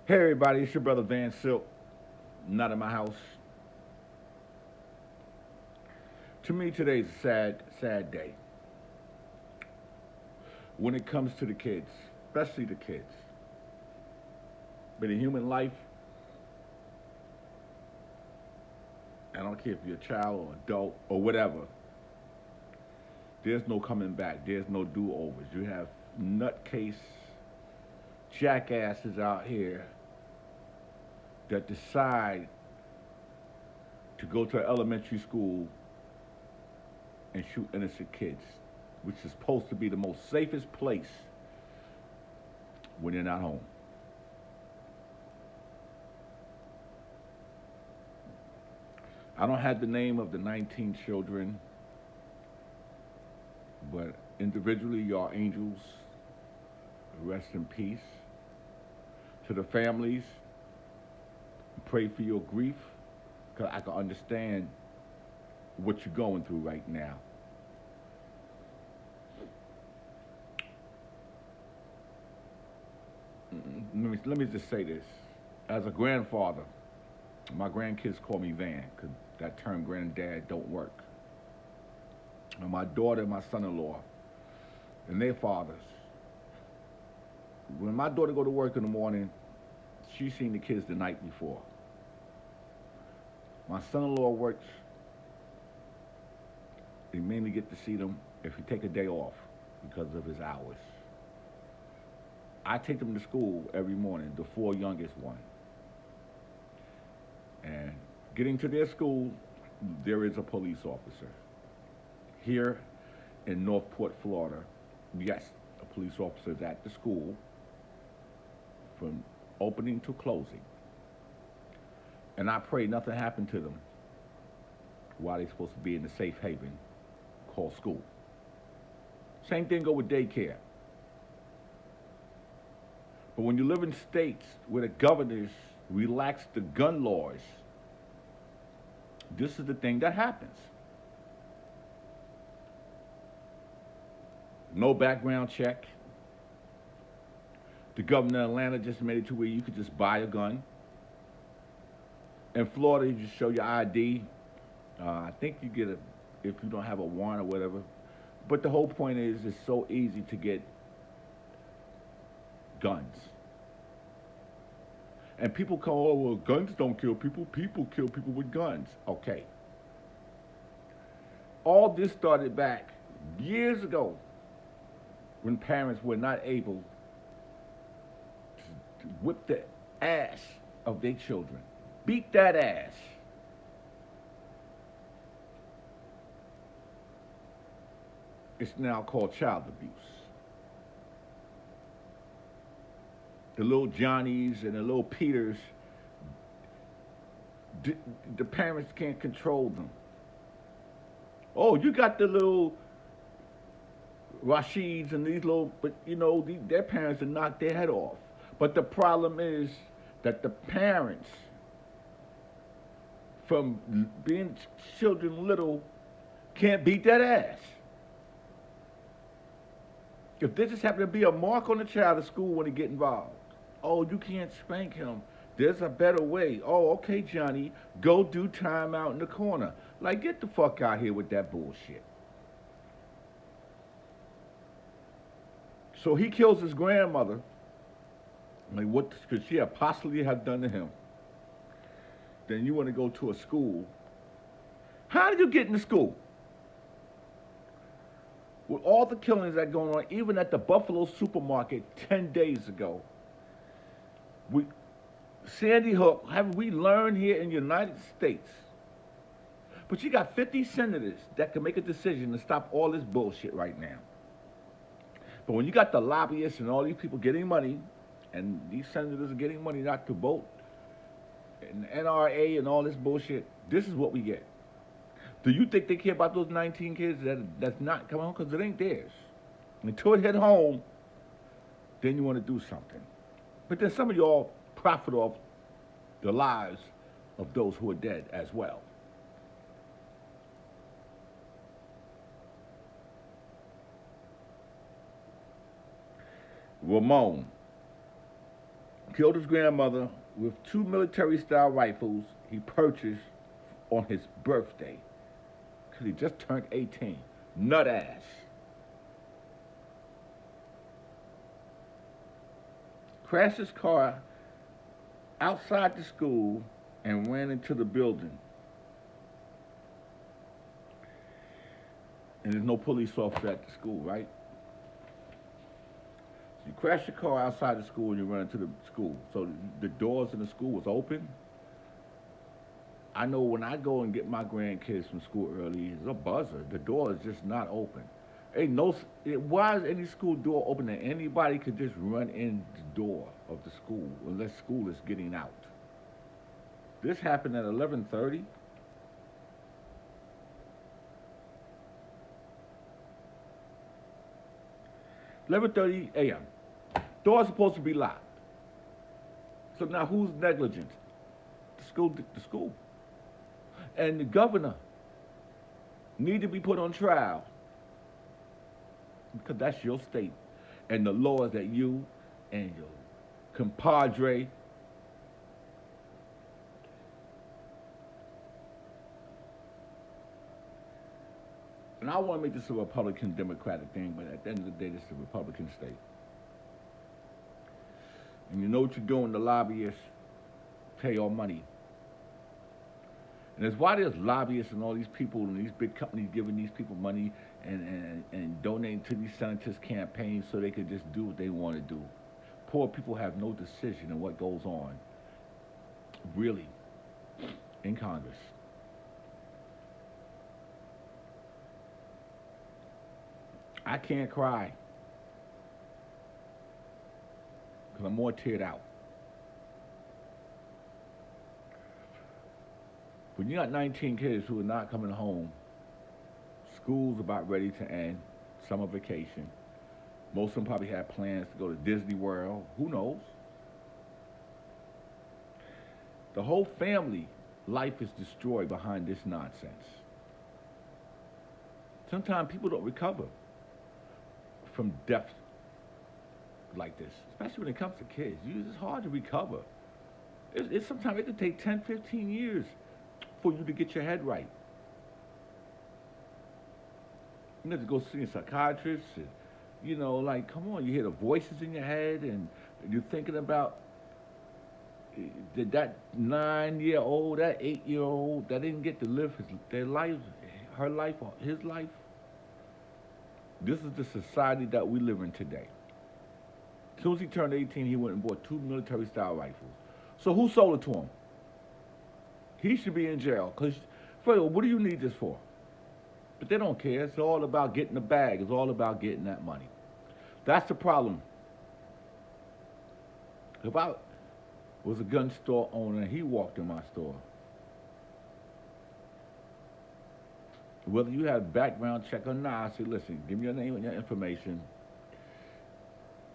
Hey everybody, it's your brother Van Silk. Not in my house. To me, today's a sad day. When it comes to the kids, especially the kids. But in human life, I don't care if you're a child or adult or whatever, there's no coming back. There's no do-overs. You have nutcase jackasses out here that decide to go to elementary school and shoot innocent kids, which is supposed to be the most safest place when they're not home. I don't have the name of the 19 children, but individually, y'all angels, rest in peace. To the families, pray for your grief, because I can understand what you're going through right now. Let me just say this. As a grandfather, my grandkids call me Van, because that term granddad don't work. And my daughter and my son-in-law and their fathers, when my daughter go to work in the morning, she's seen the kids the night before. My son-in-law works, he mainly get to see them if he take a day off because of his hours. I take them to school every morning, the four youngest ones. And getting to their school, there is a police officer. Here in Northport, Florida, yes, a police officer is at the school from opening to closing. And I pray nothing happened to them while they're supposed to be in the safe haven called school. Same thing go with daycare. But when you live in states where the governors relax the gun laws, this is the thing that happens. No background check. The governor of Atlanta just made it to where you could just buy a gun. In Florida, you just show your ID. I think you get if you don't have a warrant or whatever. But the whole point is, it's so easy to get guns. And people call, oh, well, guns don't kill people. People kill people with guns. Okay. All this started back years ago when parents were not able to whip the ass of their children. Beat that ass. It's now called child abuse. The little Johnnies and the little Peters, the parents can't control them. Oh, you got the little Rashids and these little, but their parents have knocked their head off. But the problem is that the parents, from being children little, can't beat that ass. If there just happen to be a mark on the child at school when they get involved, oh, you can't spank him. There's a better way. Oh, okay, Johnny, go do time out in the corner. Like, get the fuck out here with that bullshit. So he kills his grandmother. Like, what could she have possibly have done to him? Then you want to go to a school. How did you get into school? With all the killings that are going on, even at the Buffalo supermarket 10 days ago, Sandy Hook, have we learned here in the United States? But you got 50 senators that can make a decision to stop all this bullshit right now. But when you got the lobbyists and all these people getting money, and these senators are getting money not to vote, and NRA and all this bullshit, this is what we get. Do you think they care about those 19 kids that's not coming home? Because it ain't theirs. Until it hit home, then you want to do something. But then some of y'all profit off the lives of those who are dead as well. Ramon killed his grandmother with 2 military-style rifles he purchased on his birthday because he just turned 18. Nut ass. Crashed his car outside the school and ran into the building. And there's no police officer at the school, right? So you crash your car outside the school and you run into the school. So the doors in the school was open. I know when I go and get my grandkids from school early, it's a buzzer. The door is just not open. Ain't no. Why is any school door open that anybody could just run in the door of the school unless school is getting out? This happened at 11:30. a.m. Door's supposed to be locked. So now who's negligent? The school. And the governor need to be put on trial because that's your state and the laws that you and your compadre and I want to make this a Republican Democratic thing, but at the end of the day, this is a Republican state. And you know what you're doing, the lobbyists pay your money. And that's why there's lobbyists and all these people and these big companies giving these people money and donating to these senators' campaigns so they could just do what they want to do. Poor people have no decision in what goes on, really, in Congress. I can't cry because I'm more teared out. When you got 19 kids who are not coming home, school's about ready to end, summer vacation. Most of them probably had plans to go to Disney World. Who knows? The whole family life is destroyed behind this nonsense. Sometimes people don't recover from death like this, especially when it comes to kids. It's hard to recover. Sometimes it could take 10, 15 years for you to get your head right. You have to go see a psychiatrist, and, like, come on, you hear the voices in your head, and you're thinking about that 9-year-old, that 8-year-old that didn't get to live their life, her life, or his life. This is the society that we live in today. As soon as he turned 18, he went and bought 2 military-style rifles. So who sold it to him? He should be in jail. Because, what do you need this for? But they don't care. It's all about getting the bag. It's all about getting that money. That's the problem. If I was a gun store owner and he walked in my store, whether you have background check or not, I say, listen, give me your name and your information,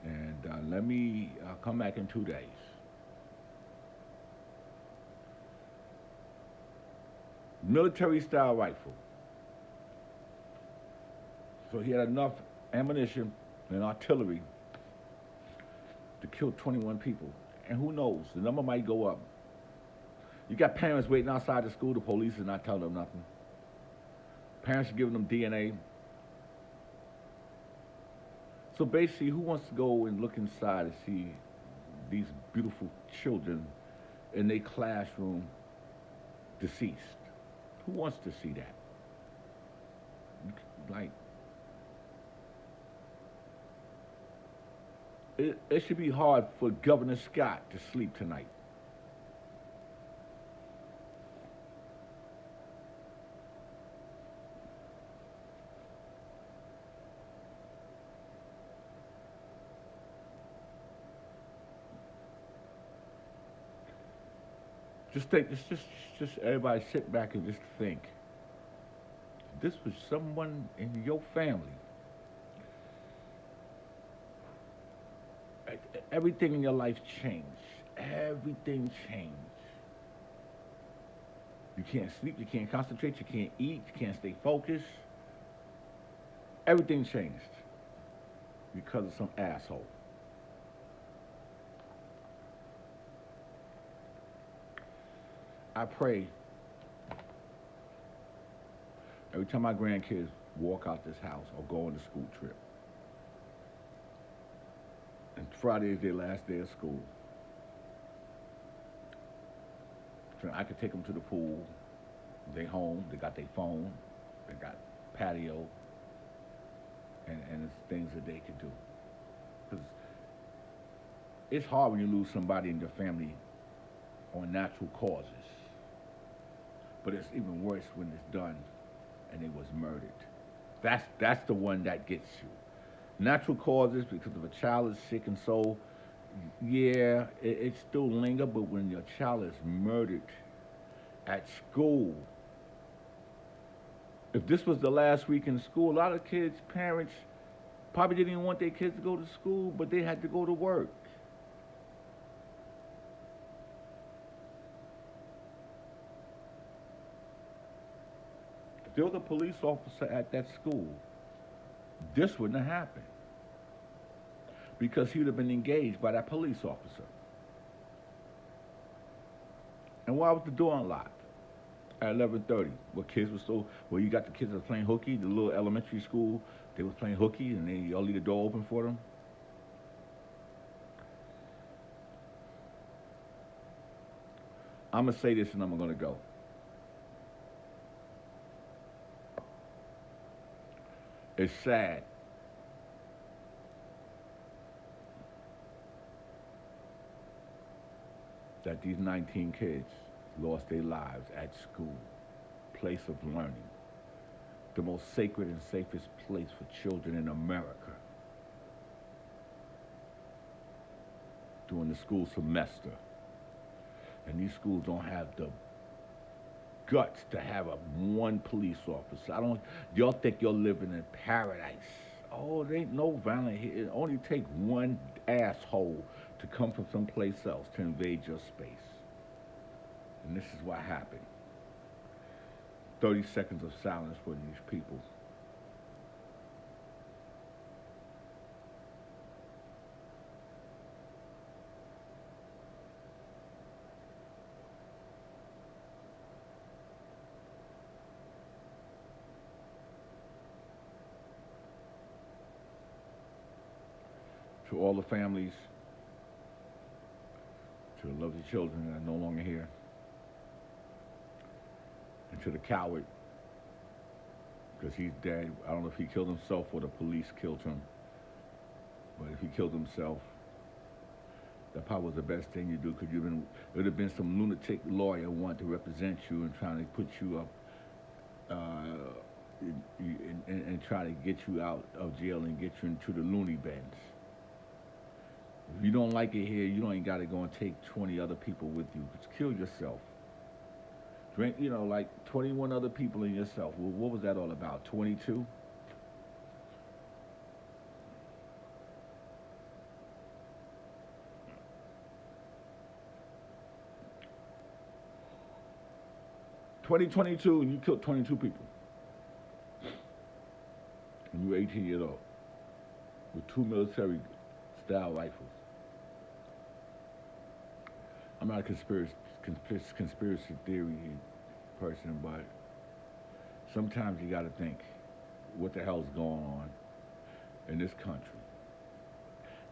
and let me come back in 2 days. Military-style rifle. So he had enough ammunition and artillery to kill 21 people. And who knows, the number might go up. You got parents waiting outside the school, the police is not telling them nothing. Parents are giving them DNA. So basically, who wants to go and look inside and see these beautiful children in their classroom deceased? Who wants to see that? Like, it should be hard for Governor Scott to sleep tonight. Just everybody sit back and just think. This was someone in your family. Everything in your life changed. Everything changed. You can't sleep, you can't concentrate, you can't eat, you can't stay focused. Everything changed because of some asshole. I pray every time my grandkids walk out this house or go on a school trip, and Friday is their last day of school, so I could take them to the pool. They home, they got their phone, they got patio, and it's things that they can do. Because it's hard when you lose somebody in your family on natural causes. But it's even worse when it's done and it was murdered. That's the one that gets you. Natural causes because if a child is sick and so, yeah, it still linger, but when your child is murdered at school, if this was the last week in school, a lot of kids' parents probably didn't even want their kids to go to school, but they had to go to work. If there was a police officer at that school, this wouldn't have happened. Because he would have been engaged by that police officer. And why was the door unlocked at 11:30? Well, you got the kids that was playing hooky, the little elementary school, they was playing hooky, and y'all leave the door open for them. I'm gonna say this and I'm gonna go. It's sad that these 19 kids lost their lives at school, place of learning, the most sacred and safest place for children in America, during the school semester. And these schools don't have the guts to have one police officer. Y'all think you're living in paradise. Oh, there ain't no violence here. It only take one asshole to come from someplace else to invade your space. And this is what happened. 30 seconds of silence for these people. To all the families, to the lovely children that are no longer here, and to the coward, because he's dead. I don't know if he killed himself or the police killed him, but if he killed himself, that probably was the best thing you do, because it would have been some lunatic lawyer wanting to represent you and trying to put you up and try to get you out of jail and get you into the loony bins. If you don't like it here, you don't even got to go and take 20 other people with you. Just kill yourself. Drink, like 21 other people in yourself. Well, what was that all about? 22? And you killed 22 people. And you were 18 years old with 2 military-style rifles. I'm not a conspiracy theory person, but sometimes you got to think, what the hell's going on in this country?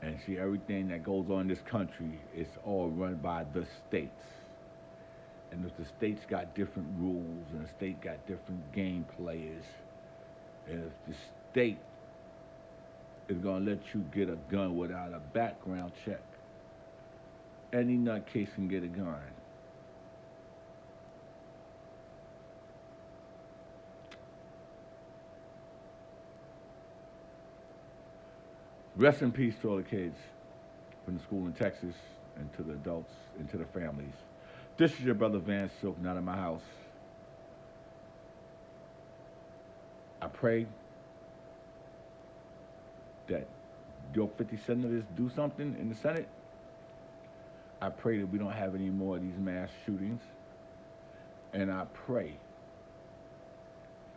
And see, everything that goes on in this country is all run by the states. And if the states got different rules, and the state got different game players, and if the state is going to let you get a gun without a background check, any nutcase can get a gun. Rest in peace to all the kids from the school in Texas, and to the adults, and to the families. This is your brother Van Silk, not in my house. I pray that your 50 senators do something in the Senate. I pray that we don't have any more of these mass shootings. And I pray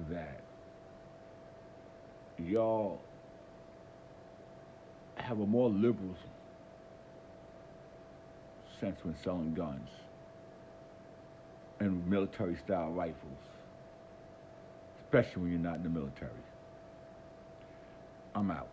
that y'all have a more liberal sense when selling guns. and military-style rifles, especially when you're not in the military. I'm out.